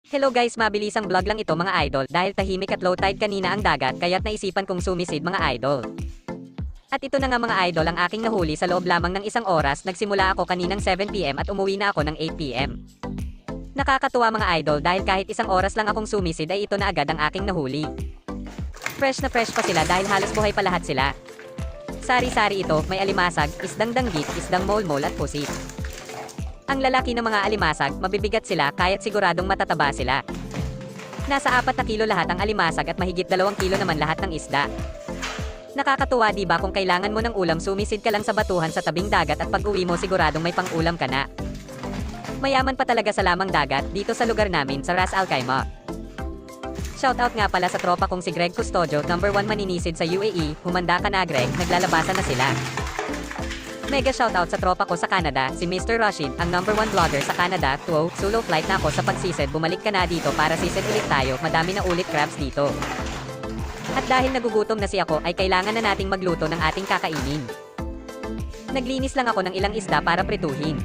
Hello guys, mabilisang vlog lang ito mga idol dahil tahimik at low tide kanina ang dagat kaya't naisipan kong sumisid mga idol. At ito na nga mga idol ang aking nahuli sa loob lamang ng isang oras. Nagsimula ako kaninang 7 PM at umuwi na ako ng 8 PM. Nakakatuwa mga idol dahil kahit isang oras lang akong sumisid ay ito na agad ang aking nahuli. Fresh na fresh pa sila dahil halos buhay pa lahat sila. Sari-sari ito, may alimasag, isdang danggit, isdang molmol at pusit. Ang lalaki ng mga alimasag, mabibigat sila kaya't siguradong matataba sila. Nasa 4 na kilo lahat ang alimasag at mahigit 2 kilo naman lahat ng isda. Nakakatuwa di ba kung kailangan mo ng ulam sumisid ka lang sa batuhan sa tabing dagat at pag-uwi mo siguradong may pang-ulam ka na. Mayaman pa talaga sa lamang dagat dito sa lugar namin sa Ras Al Khaimah. Shoutout nga pala sa tropa kong si Greg Custodio, number 1 maninisid sa UAE, humanda ka na Greg, naglalabasan na sila. Mega shoutout sa tropa ko sa Canada, si Mr. Rashid, ang number 1 vlogger sa Canada. Wow, solo flight na ako sa pagsisid, bumalik ka na dito para sisid ulit tayo, madami na ulit crabs dito. At dahil nagugutom na si ako ay kailangan na nating magluto ng ating kakainin. Naglinis lang ako ng ilang isda para prituhin.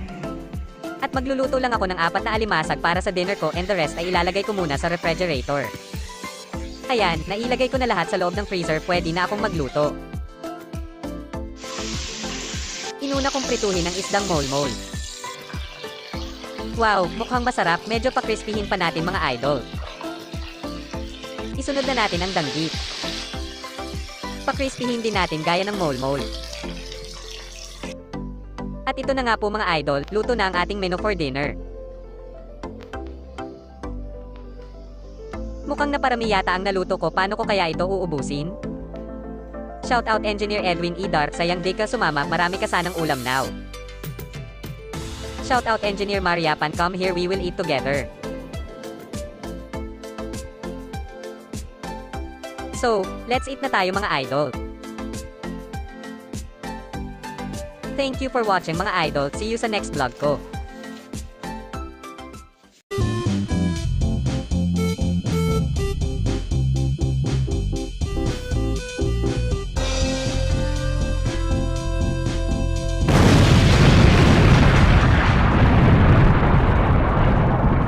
At magluluto lang ako ng 4 na alimasag para sa dinner ko and the rest ay ilalagay ko muna sa refrigerator. Ayan, nailagay ko na lahat sa loob ng freezer, pwede na akong magluto. Inuna kong prituhin ang isdang molmol. Wow, mukhang masarap, medyo pa-crispyhin pa natin mga idol. Isunod na natin ang danggit. Pa-crispyhin din natin gaya ng molmol. At ito na nga po mga idol, luto na ang ating menu for dinner. Mukhang naparami yata ang naluto ko, paano ko kaya ito uubusin? Shoutout Engineer Edwin E. Dark, sayang di ka sumama, marami ka sanang ulam now. Shoutout Engineer Mariapan, come here we will eat together. So, let's eat na tayo mga idol. Thank you for watching mga idol, see you sa next vlog ko.